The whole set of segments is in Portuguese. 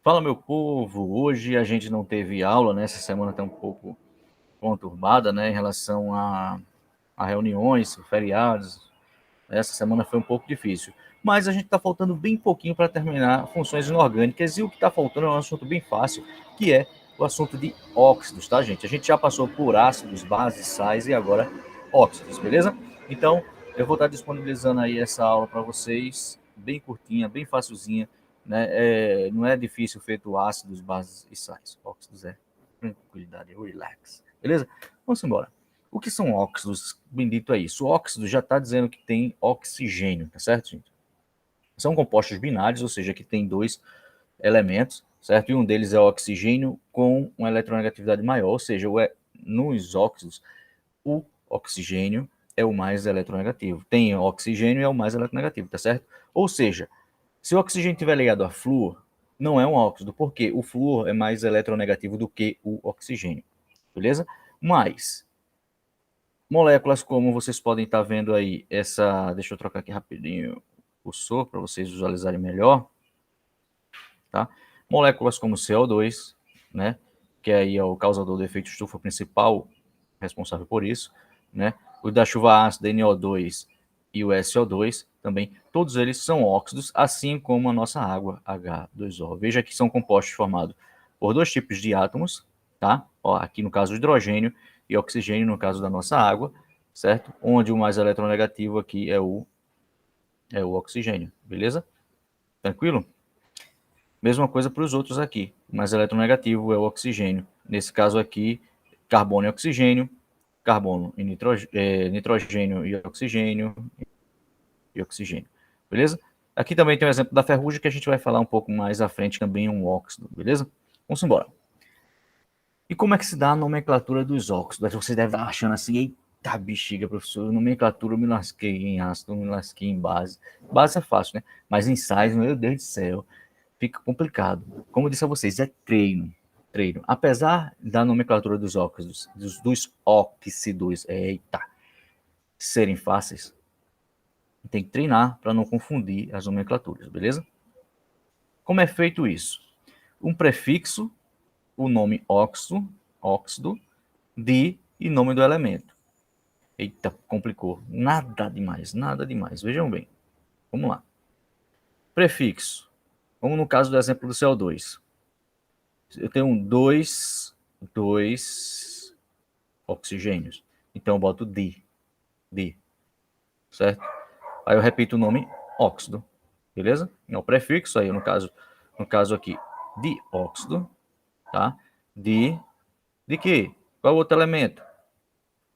Fala, meu povo! Hoje a gente não teve aula, né? Essa semana está um pouco conturbada, né? Em relação a reuniões, feriados. Essa semana foi um pouco difícil. Mas a gente está faltando bem pouquinho para terminar funções inorgânicas. E o que está faltando é um assunto bem fácil, que é o assunto de óxidos, tá, gente? A gente já passou por ácidos, bases, sais e agora óxidos, beleza? Então, eu vou estar disponibilizando aí essa aula para vocês, bem curtinha, bem facilzinha, né? Não é difícil feito ácidos, bases e sais. Óxidos é tranquilidade, relax, beleza? Vamos embora. O que são óxidos? Bendito é isso. O óxido já está dizendo que tem oxigênio, tá certo, gente? São compostos binários, ou seja, que tem dois elementos, certo? E um deles é o oxigênio com uma eletronegatividade maior, ou seja, nos óxidos, o oxigênio é o mais eletronegativo. Tem oxigênio e é o mais eletronegativo, tá certo? Ou seja, se o oxigênio estiver ligado a flúor, não é um óxido, porque o flúor é mais eletronegativo do que o oxigênio, beleza? Mas moléculas como vocês podem estar vendo aí, deixa eu trocar aqui rapidinho o cursor para vocês visualizarem melhor, tá? Moléculas como CO2, né, que aí é o causador do efeito estufa principal, responsável por isso, né? O da chuva ácida, NO2 e o SO2 também, todos eles são óxidos, assim como a nossa água, H2O. Veja que são compostos formados por dois tipos de átomos, tá? Ó, aqui no caso hidrogênio e oxigênio no caso da nossa água, certo? Onde o mais eletronegativo aqui é o oxigênio, beleza? Tranquilo? Mesma coisa para os outros aqui. O mais eletronegativo é o oxigênio. Nesse caso aqui, carbono e oxigênio, carbono e nitrogênio e oxigênio. Beleza? Aqui também tem o exemplo da ferrugem que a gente vai falar um pouco mais à frente, também é um óxido, beleza? Vamos embora. E como é que se dá a nomenclatura dos óxidos? Você deve estar achando assim, eita bexiga, professor, nomenclatura eu me lasquei em ácido, eu me lasquei em base. Base é fácil, né? Mas em sais, meu Deus do céu, fica complicado. Como eu disse a vocês, é treino. Treino. Apesar da nomenclatura dos óxidos, dos óxidos, serem fáceis, tem que treinar para não confundir as nomenclaturas, beleza? Como é feito isso? Um prefixo, o nome óxido, de e nome do elemento. Eita, complicou. Nada demais, nada demais. Vejam bem. Vamos lá. Prefixo. Vamos no caso do exemplo do CO2. Eu tenho dois oxigênios. Então eu boto di, certo? Aí eu repito o nome óxido, beleza? É o prefixo aí, no caso aqui, dióxido, tá? De quê? Qual é o outro elemento?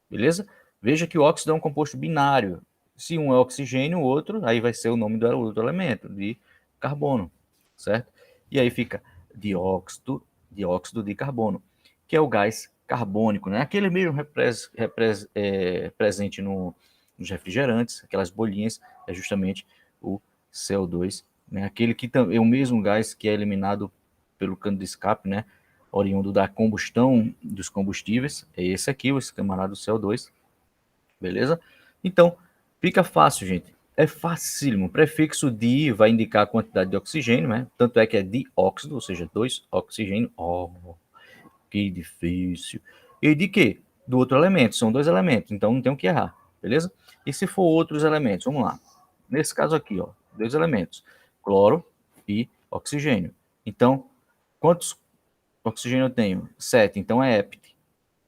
Beleza? Veja que o óxido é um composto binário. Se um é oxigênio, o outro, aí vai ser o nome do outro elemento, de carbono, certo? E aí fica dióxido de carbono, que é o gás carbônico, né? Aquele mesmo presente nos refrigerantes, aquelas bolinhas, é justamente o CO2, né? Aquele que é o mesmo gás que é eliminado pelo cano de escape, né? Oriundo da combustão dos combustíveis, é esse aqui, esse camarada do CO2, beleza? Então, fica fácil, gente. É facílimo. O prefixo di vai indicar a quantidade de oxigênio, né? Tanto é que é dióxido, ou seja, dois oxigênio. Oh, que difícil. E de quê? Do outro elemento. São dois elementos, então não tem o que errar, beleza? E se for outros elementos, vamos lá. Nesse caso aqui, ó, dois elementos, cloro e oxigênio. Então, quantos oxigênio eu tenho? 7, então é hept.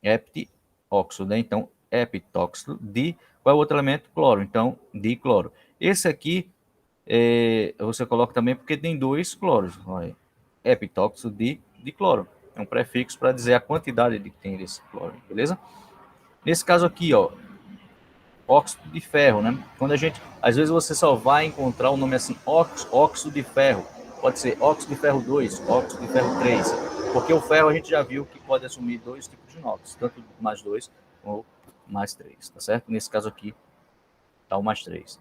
Hept-óxido, né? Então, hepitóxido de... Qual é o outro elemento? Cloro. Então, dicloro. Esse aqui, você coloca também porque tem dois cloros. Olha, hepitóxido de cloro. É um prefixo para dizer a quantidade de que tem desse cloro, beleza? Nesse caso aqui, ó, óxido de ferro, né? Quando a gente, às vezes você só vai encontrar o nome assim, óxido de ferro. Pode ser óxido de ferro 2, óxido de ferro 3, porque o ferro a gente já viu que pode assumir dois tipos de NOx, tanto mais 2 ou mais 3, tá certo? Nesse caso aqui, tá o mais 3.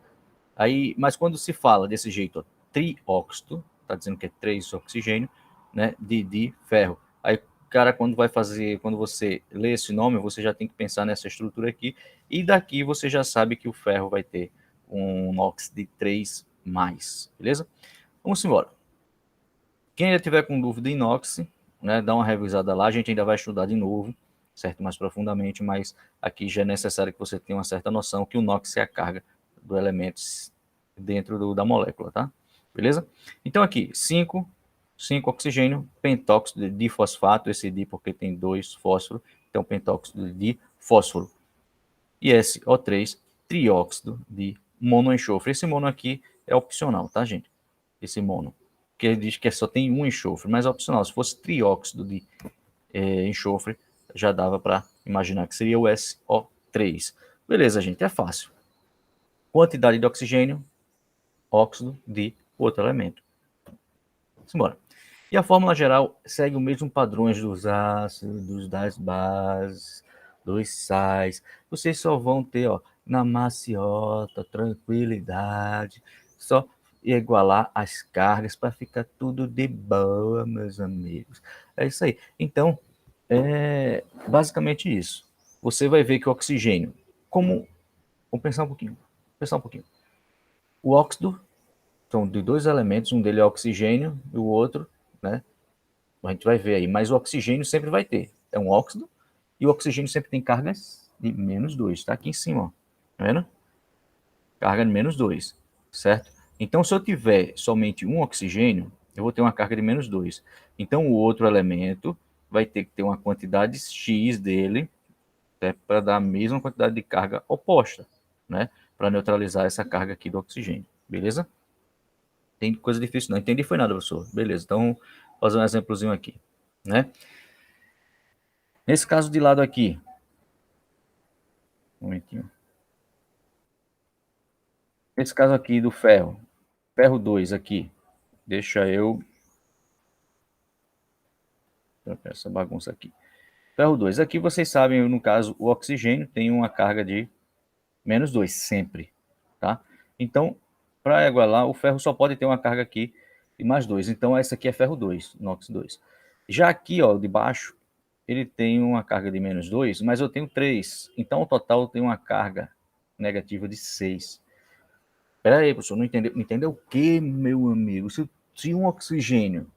Aí, mas quando se fala desse jeito, ó, trióxido, tá dizendo que é 3 oxigênio, né, de ferro. Aí, cara, quando você lê esse nome, você já tem que pensar nessa estrutura aqui, e daqui você já sabe que o ferro vai ter um NOx de 3+, beleza? Vamos embora. Quem ainda tiver com dúvida em inox, né, dá uma revisada lá, a gente ainda vai estudar de novo, certo? Mais profundamente, mas aqui já é necessário que você tenha uma certa noção que o NOx é a carga do elemento dentro da molécula, tá? Beleza? Então aqui, 5 oxigênio, pentóxido de difosfato, esse di porque tem 2 fósforo, então pentóxido de fósforo. E SO3, trióxido de monoenxofre. Esse mono aqui é opcional, tá, gente? Esse mono. Que ele diz que só tem um enxofre, mas é opcional. Se fosse trióxido de enxofre, já dava para imaginar que seria o SO3. Beleza, gente, é fácil. Quantidade de oxigênio, óxido de outro elemento. Vamos embora. E a fórmula geral segue o mesmo padrões dos ácidos, das bases, dos sais. Vocês só vão ter, ó, na maciota, tranquilidade, só igualar as cargas para ficar tudo de boa, meus amigos. É isso aí. Então, é basicamente isso. Você vai ver que o oxigênio, como... Vamos pensar um pouquinho. O óxido são de dois elementos, um deles é oxigênio e o outro, né? A gente vai ver aí, mas o oxigênio sempre vai ter. É um óxido e o oxigênio sempre tem cargas de -2, tá aqui em cima, ó. Tá vendo? Carga de -2, certo? Então, se eu tiver somente um oxigênio, eu vou ter uma carga de -2. Então, o outro elemento vai ter que ter uma quantidade X dele, né, para dar a mesma quantidade de carga oposta, né? Para neutralizar essa carga aqui do oxigênio, beleza? Tem coisa difícil, não entendi foi nada, professor. Beleza, então vou fazer um exemplozinho aqui, né? Nesse caso de lado aqui, um momentinho. Nesse caso aqui do ferro, ferro 2 aqui, deixa eu... essa bagunça aqui. Ferro 2, aqui vocês sabem, no caso, o oxigênio tem uma carga de -2, sempre, tá? Então, para igualar, o ferro só pode ter uma carga aqui de +2. Então, essa aqui é ferro 2, NOx 2. Já aqui, ó, de baixo, ele tem uma carga de -2, mas eu tenho 3. Então, o total tem uma carga negativa de 6. Espera aí, professor, não entendeu, entendeu o que, meu amigo? Se um oxigênio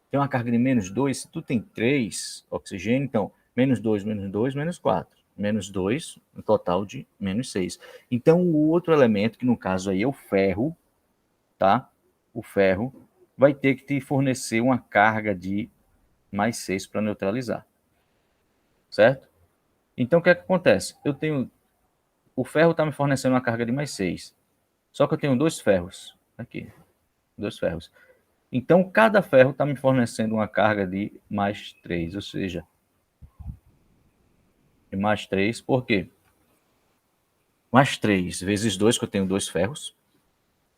tem uma carga de -2, se tu tem 3 oxigênio, então, -2, -2, -4. -2, um total de -6. Então, o outro elemento, que no caso aí é o ferro, tá? O ferro vai ter que te fornecer uma carga de +6 para neutralizar. Certo? Então, o que é que acontece? Eu tenho... O ferro está me fornecendo uma carga de +6. Só que eu tenho 2 ferros. Aqui. 2 ferros. Então, cada ferro está me fornecendo uma carga de +3. Ou seja, de +3. Por quê? +3 vezes 2, que eu tenho 2 ferros.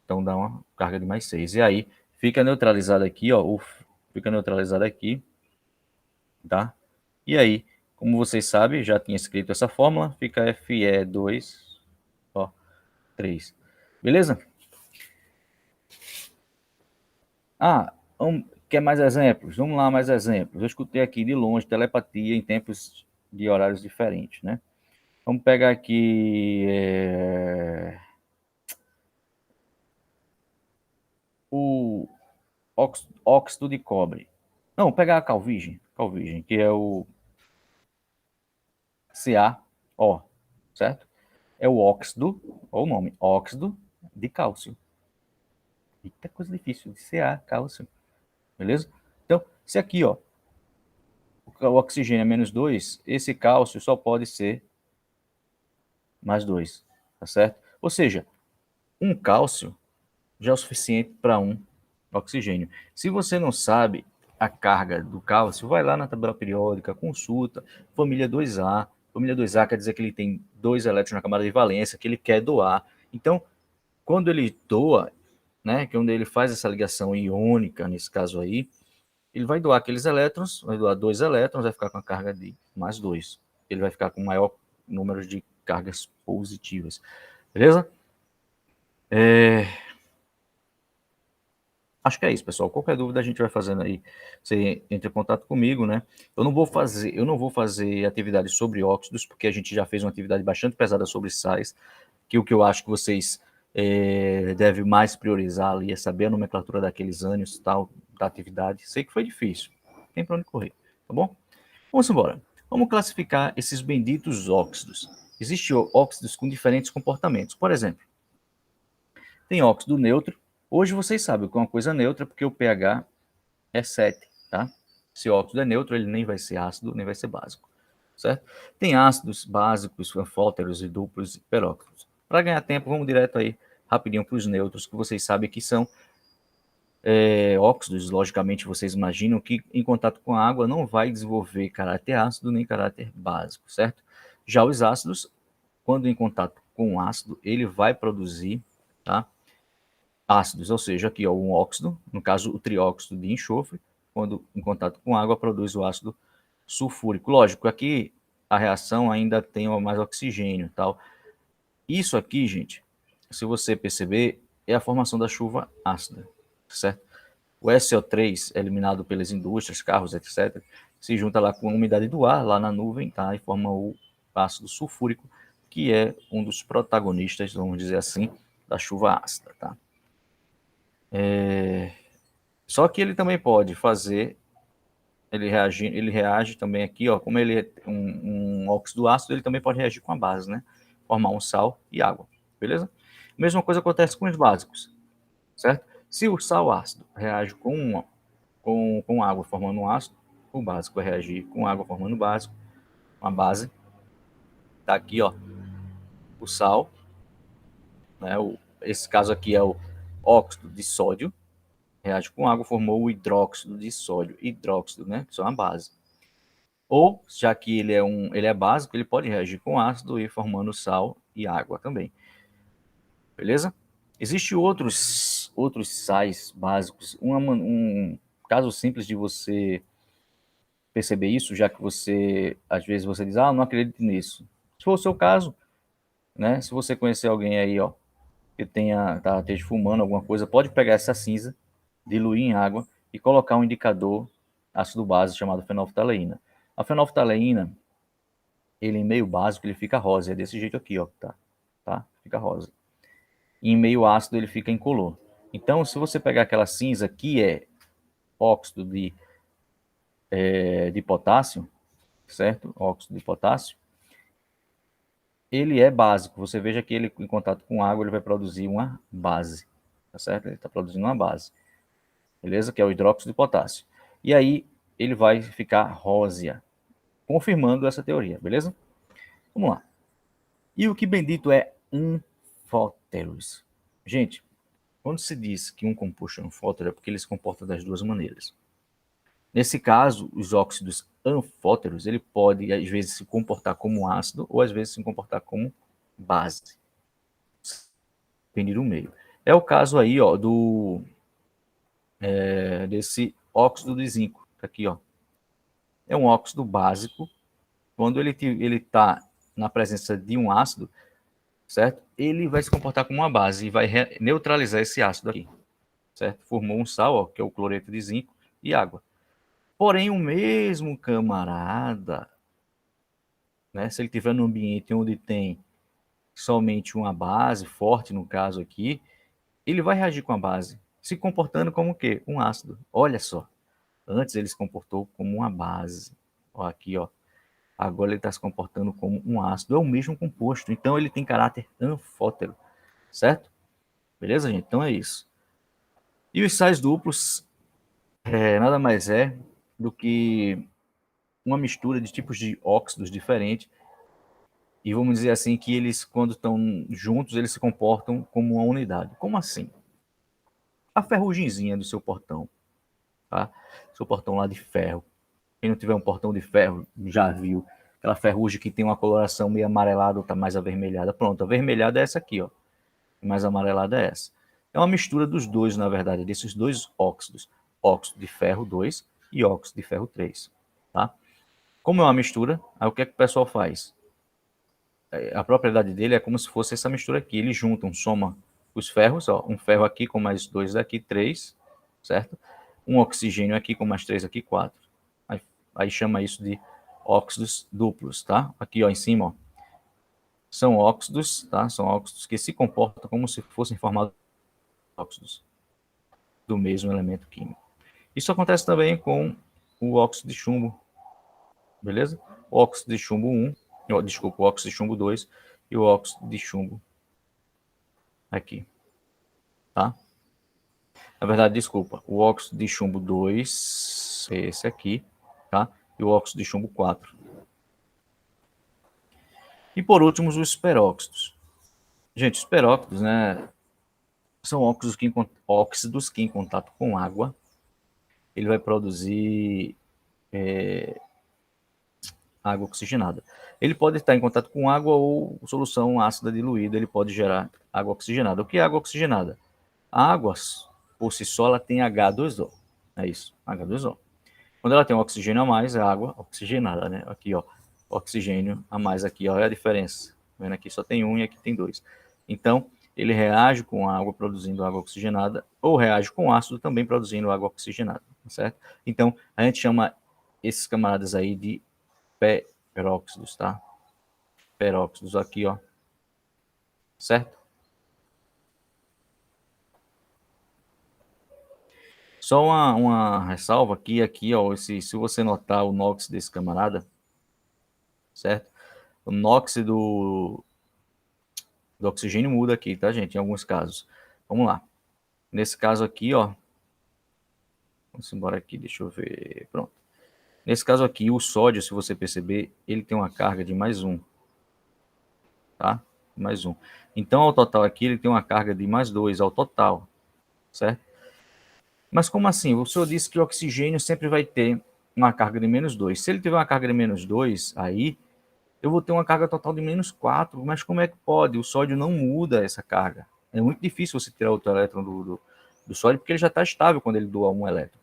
Então, dá uma carga de +6. E aí, fica neutralizado aqui, ó. Fica neutralizado aqui. Tá? E aí, como vocês sabem, já tinha escrito essa fórmula. Fica Fe2, ó, 3. Beleza? Ah, quer mais exemplos? Vamos lá, mais exemplos. Eu escutei aqui de longe telepatia em tempos de horários diferentes, né? Vamos pegar aqui o óxido de cobre. Não, vamos pegar a calvígene, que é o CaO, certo? É o óxido, olha o nome, óxido de cálcio. Eita, coisa difícil, de Ca, cálcio. Beleza? Então, se aqui, ó, o oxigênio é -2, esse cálcio só pode ser +2, tá certo? Ou seja, um cálcio já é o suficiente para um oxigênio. Se você não sabe a carga do cálcio, vai lá na tabela periódica, consulta, família 2A. Família 2A quer dizer que ele tem 2 elétrons na camada de valência, que ele quer doar. Então, quando ele doa, né, que é onde ele faz essa ligação iônica, nesse caso aí, ele vai doar aqueles elétrons, vai doar 2 elétrons, vai ficar com a carga de +2. Ele vai ficar com maior número de cargas positivas. Beleza? Acho que é isso, pessoal. Qualquer dúvida a gente vai fazendo aí. Você entra em contato comigo, né? Eu não vou fazer atividades sobre óxidos, porque a gente já fez uma atividade bastante pesada sobre sais, que o que eu acho que vocês devem mais priorizar ali é saber a nomenclatura daqueles ânions, tal, da atividade. Sei que foi difícil, não tem para onde correr, tá bom? Vamos embora. Vamos classificar esses benditos óxidos. Existem óxidos com diferentes comportamentos. Por exemplo, tem óxido neutro. Hoje vocês sabem o que é uma coisa neutra, porque o pH é 7, tá? Se o óxido é neutro, ele nem vai ser ácido, nem vai ser básico, certo? Tem ácidos básicos, anfóteros e duplos e peróxidos. Para ganhar tempo, vamos direto aí, rapidinho, para os neutros, que vocês sabem que são óxidos. Logicamente, vocês imaginam que em contato com a água não vai desenvolver caráter ácido nem caráter básico, certo? Já os ácidos, quando em contato com o ácido, ele vai produzir, tá, ácidos, ou seja, aqui ó, um óxido, no caso o trióxido de enxofre, quando em contato com água produz o ácido sulfúrico. Lógico, aqui a reação ainda tem mais oxigênio, tal. Isso aqui, gente, se você perceber, é a formação da chuva ácida, certo? O SO3 é eliminado pelas indústrias, carros, etc., se junta lá com a umidade do ar, lá na nuvem, tá? E forma o ácido sulfúrico, que é um dos protagonistas, vamos dizer assim, da chuva ácida, tá? Só que ele também pode fazer, ele reage também aqui, ó, como ele é um óxido ácido, ele também pode reagir com a base, né? Formar um sal e água, beleza? Mesma coisa acontece com os básicos, certo? Se o sal ácido reage com água formando um ácido, o básico vai reagir com água formando básico, uma base. Tá aqui, ó, o sal, né? Esse caso aqui é o óxido de sódio, reage com água, formou o hidróxido de sódio, hidróxido, né? Que são a base. Ou, já que ele é básico, ele pode reagir com ácido e formando sal e água também. Beleza? Existem outros sais básicos. Um caso simples de você perceber isso, já que você, às vezes, você diz, não acredito nisso. Se for o seu caso, né? Se você conhecer alguém aí, ó, que esteja fumando alguma coisa, pode pegar essa cinza, diluir em água e colocar um indicador ácido base chamado fenolftaleína. A fenolftaleína, ele em meio básico, ele fica rosa, é desse jeito aqui, ó, tá? Fica rosa. E em meio ácido, ele fica incolor. Então, se você pegar aquela cinza que é óxido de potássio, certo? Óxido de potássio, ele é básico. Você veja que ele, em contato com água, ele vai produzir uma base, tá certo? Ele está produzindo uma base, beleza? Que é o hidróxido de potássio. E aí, ele vai ficar rósea, confirmando essa teoria, beleza? Vamos lá. E o que bendito é anfóteros? Gente, quando se diz que um composto é anfótero, é porque ele se comporta das duas maneiras. Nesse caso, os óxidos anfóteros, ele pode, às vezes, se comportar como ácido ou, às vezes, se comportar como base. Depende do meio. É o caso aí, ó, desse óxido de zinco. Aqui, ó. É um óxido básico. Quando ele está na presença de um ácido, certo? Ele vai se comportar como uma base e vai neutralizar esse ácido aqui, certo? Formou um sal, ó, que é o cloreto de zinco, e água. Porém, o mesmo camarada, né, se ele estiver num ambiente onde tem somente uma base, forte no caso aqui, ele vai reagir com a base, se comportando como o quê? Um ácido. Olha só, antes ele se comportou como uma base. Ó, aqui, ó. Agora ele está se comportando como um ácido. É o mesmo composto, então ele tem caráter anfótero, certo? Beleza, gente? Então é isso. E os sais duplos nada mais é do que uma mistura de tipos de óxidos diferentes. E vamos dizer assim que eles, quando estão juntos, eles se comportam como uma unidade. Como assim? A ferrugemzinha do seu portão, tá? Seu portão lá de ferro. Quem não tiver um portão de ferro, já viu. Aquela ferrugem que tem uma coloração meio amarelada ou tá mais avermelhada. Pronto, a avermelhada é essa aqui, ó. Mais amarelada é essa. É uma mistura dos dois, na verdade, desses dois óxidos. Óxido de ferro 2 e óxido de ferro 3, tá? Como é uma mistura, aí o que é que o pessoal faz? A propriedade dele é como se fosse essa mistura aqui. Eles juntam, soma os ferros, ó, um ferro aqui com mais dois daqui, três, certo? Um oxigênio aqui com mais três aqui, quatro. Aí chama isso de óxidos duplos, tá? Aqui, ó, em cima, ó, são óxidos, tá? São óxidos que se comportam como se fossem formados óxidos do mesmo elemento químico. Isso acontece também com o óxido de chumbo, beleza? O óxido de chumbo 1, desculpa, o óxido de chumbo 2 e o óxido de chumbo aqui, tá? Na verdade, desculpa, o óxido de chumbo 2 é esse aqui, tá? E o óxido de chumbo 4. E por último, os peróxidos. Gente, os peróxidos, né, são óxidos que em contato com água, ele vai produzir água oxigenada. Ele pode estar em contato com água ou solução ácida diluída, ele pode gerar água oxigenada. O que é água oxigenada? A água, por si só, ela tem H2O. É isso, H2O. Quando ela tem um oxigênio a mais, é água oxigenada, né? Aqui, ó, oxigênio a mais aqui, ó, é a diferença. Tá vendo aqui só tem um e aqui tem dois. Então, ele reage com a água produzindo água oxigenada ou reage com ácido também produzindo água oxigenada, certo? Então, a gente chama esses camaradas aí de peróxidos, tá? Peróxidos aqui, ó, certo? Só uma ressalva aqui, ó, se você notar o NOx desse camarada, certo? O NOx do oxigênio muda aqui, tá, gente? Em alguns casos. Vamos lá. Nesse caso aqui, ó, vamos embora aqui, deixa eu ver. Pronto. Nesse caso aqui, o sódio, se você perceber, ele tem uma carga de mais um, tá? Mais um. Então, ao total aqui, ele tem uma carga de mais dois ao total, certo? Mas como assim? O senhor disse que o oxigênio sempre vai ter uma carga de menos 2. Se ele tiver uma carga de menos 2, aí eu vou ter uma carga total de menos 4. Mas como é que pode? O sódio não muda essa carga. É muito difícil você tirar outro elétron do sódio, porque ele já está estável quando ele doa um elétron,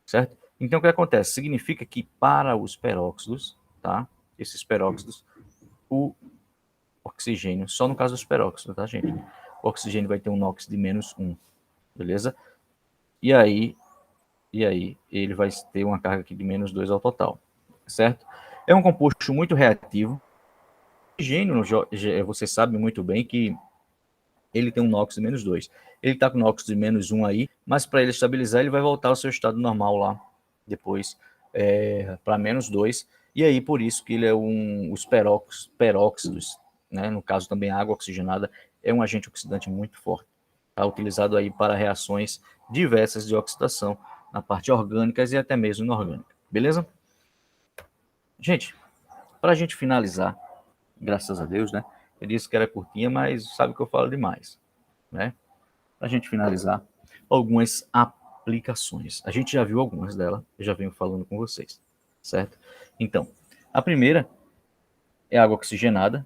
certo? Então, o que acontece? Significa que para os peróxidos, tá? Esses peróxidos, o oxigênio, só no caso dos peróxidos, tá, gente? O oxigênio vai ter um NOx de menos 1, beleza? E aí, ele vai ter uma carga aqui de menos 2 ao total, certo? É um composto muito reativo. O oxigênio, você sabe muito bem que ele tem um NOx de menos 2. Ele está com NOx de menos 1 aí, mas para ele estabilizar, ele vai voltar ao seu estado normal lá, depois para menos 2. E aí, por isso que ele é os peróxidos, né? No caso também a água oxigenada, é um agente oxidante muito forte. Está utilizado aí para reações diversas de oxidação, na parte orgânicas e até mesmo inorgânica. Beleza? Gente, para a gente finalizar, graças a Deus, né? Eu disse que era curtinha, mas sabe que eu falo demais, né? Para a gente finalizar, algumas aplicações. A gente já viu algumas delas, eu já venho falando com vocês, certo? Então, a primeira é água oxigenada,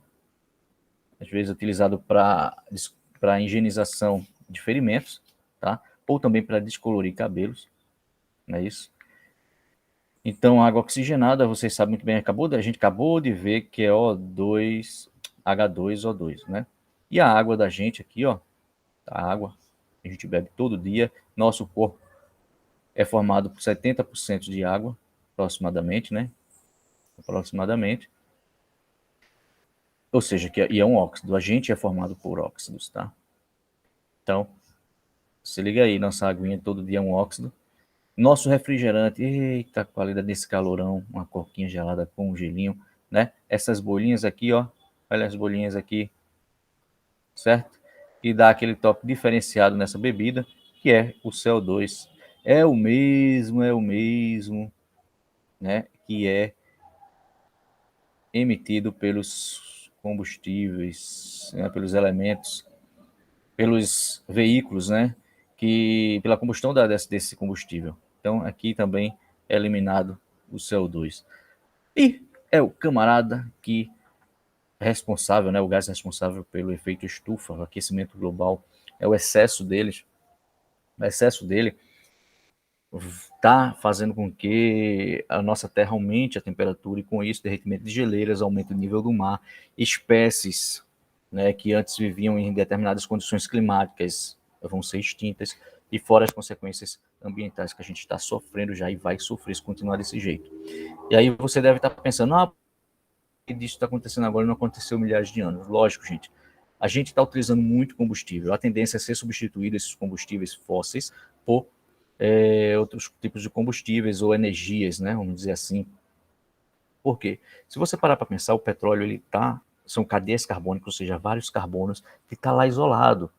às vezes utilizado para higienização de ferimentos, tá? Ou também para descolorir cabelos, não é isso? Então, a água oxigenada, vocês sabem muito bem, a gente acabou de ver que é O2, H2O2, né? E a água da gente aqui, ó, a água que a gente bebe todo dia, nosso corpo é formado por 70% de água, aproximadamente, né? Aproximadamente. Ou seja, e é um óxido. A gente é formado por óxidos, tá? Então, se liga aí, nossa aguinha todo dia é um óxido. Nosso refrigerante, eita, a qualidade desse calorão, uma coquinha gelada com um gelinho, né? Essas bolinhas aqui, ó, olha as bolinhas aqui, certo? E dá aquele toque diferenciado nessa bebida, que é o CO2. É o mesmo, né? Que é emitido pelos combustíveis, né? Pelos elementos, pelos veículos, né? Que pela combustão desse combustível. Então, aqui também é eliminado o CO2. E é o camarada que é responsável, né, o gás responsável pelo efeito estufa, o aquecimento global, é o excesso deles. O excesso dele está fazendo com que a nossa Terra aumente a temperatura e com isso derretimento de geleiras, aumento do nível do mar, espécies, né, que antes viviam em determinadas condições climáticas vão ser extintas e fora as consequências ambientais que a gente está sofrendo já e vai sofrer se continuar desse jeito. E aí você deve estar pensando, disso está acontecendo agora não aconteceu milhares de anos. Lógico, gente. A gente está utilizando muito combustível. A tendência é ser substituído esses combustíveis fósseis por outros tipos de combustíveis ou energias, né? Vamos dizer assim. Por quê? Se você parar para pensar, o petróleo são cadeias carbônicas, ou seja, vários carbonos que está lá isolado,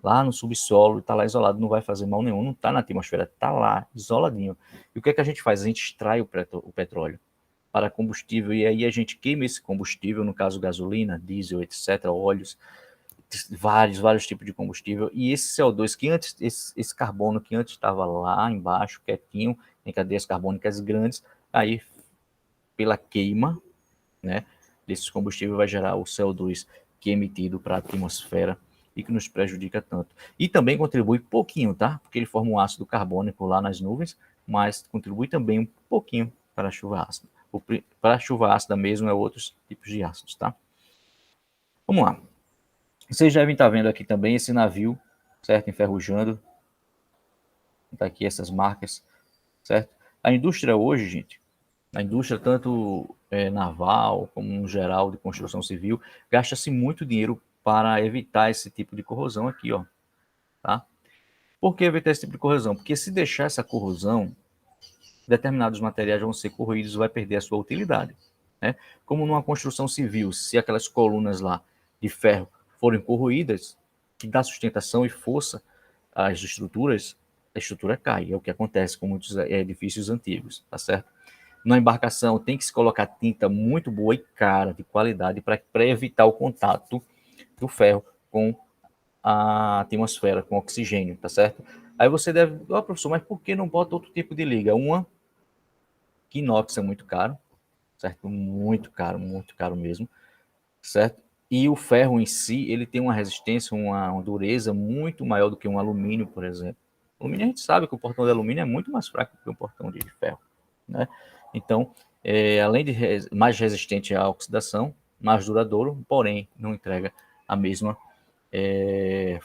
lá no subsolo, está lá isolado, não vai fazer mal nenhum, não está na atmosfera, está lá, isoladinho. E o que é que a gente faz? A gente extrai o petróleo para combustível, e aí a gente queima esse combustível, no caso gasolina, diesel, etc., óleos, vários tipos de combustível, e esse CO2 que antes, esse carbono que antes estava lá embaixo, quietinho, em cadeias carbônicas grandes, aí pela queima, né, desses combustíveis vai gerar o CO2 que é emitido para a atmosfera e que nos prejudica tanto. E também contribui pouquinho, tá? Porque ele forma um ácido carbônico lá nas nuvens, mas contribui também um pouquinho para a chuva ácida. Para a chuva ácida mesmo é outros tipos de ácidos, tá? Vamos lá. Vocês devem estar vendo aqui também esse navio, certo? Enferrujando. Tá aqui essas marcas, certo? A indústria hoje, gente, a indústria tanto naval como no geral de construção civil, gasta-se muito dinheiro para evitar esse tipo de corrosão aqui, ó, tá? Por que evitar esse tipo de corrosão? Porque se deixar essa corrosão, determinados materiais vão ser corroídos e vai perder a sua utilidade, né? Como numa construção civil, se aquelas colunas lá de ferro forem corroídas, que dá sustentação e força às estruturas, a estrutura cai. É o que acontece com muitos edifícios antigos, tá certo? Na embarcação tem que se colocar tinta muito boa e cara, de qualidade, para evitar o contato do ferro com a atmosfera, com o oxigênio, tá certo? Aí você deve, professor, mas por que não bota outro tipo de liga? Que inox é muito caro, certo? Muito caro mesmo, certo? E o ferro em si, ele tem uma resistência, uma dureza muito maior do que um alumínio, por exemplo. O alumínio a gente sabe que o portão de alumínio é muito mais fraco que um portão de ferro, né? Então, além de mais resistente à oxidação, mais duradouro, porém não entrega a mesma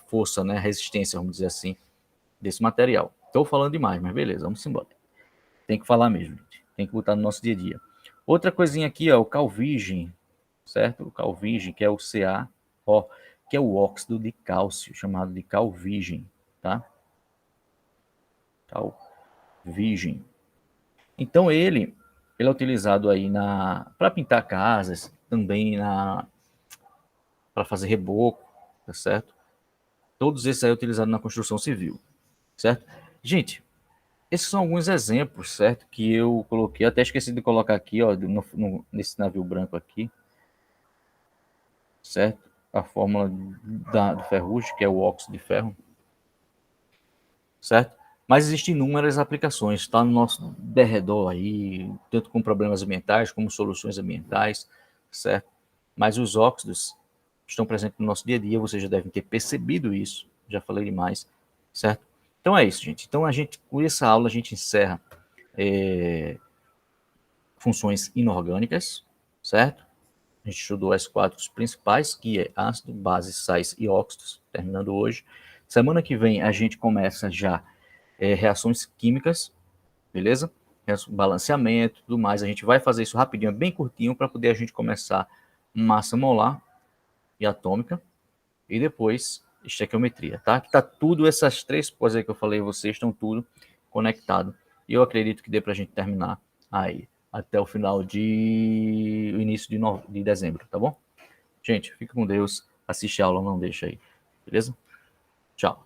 força, né? Resistência, vamos dizer assim, desse material. Estou falando demais, mas beleza, vamos embora. Tem que falar mesmo, gente. Tem que botar no nosso dia a dia. Outra coisinha aqui, ó, o Calvigem, certo? O Calvigem, que é o CaO, que é o óxido de cálcio, chamado de Calvigem, tá? Calvigem. Então ele é utilizado aí para pintar casas, também para fazer reboco, tá certo? Todos esses aí é utilizado na construção civil, certo? Gente, esses são alguns exemplos, certo? Que eu coloquei, até esqueci de colocar aqui, ó, nesse navio branco aqui, certo? A fórmula do ferrugem, que é o óxido de ferro, certo? Mas existem inúmeras aplicações, está no nosso derredor aí, tanto com problemas ambientais como soluções ambientais, certo? Mas os óxidos estão presentes no nosso dia a dia, vocês já devem ter percebido isso, já falei demais, certo? Então é isso, gente. Então com essa aula a gente encerra funções inorgânicas, certo? A gente estudou as quatro principais, que é ácido, base, sais e óxidos, terminando hoje. Semana que vem a gente começa já reações químicas, beleza? Balanceamento, tudo mais. A gente vai fazer isso rapidinho, bem curtinho, para poder a gente começar massa molar e atômica e depois estequiometria, tá? Que tá tudo, essas três coisas aí que eu falei, vocês estão tudo conectado. E eu acredito que dê para a gente terminar aí até o final o início de dezembro, tá bom? Gente, fica com Deus, assiste a aula, não deixa aí, beleza? Tchau.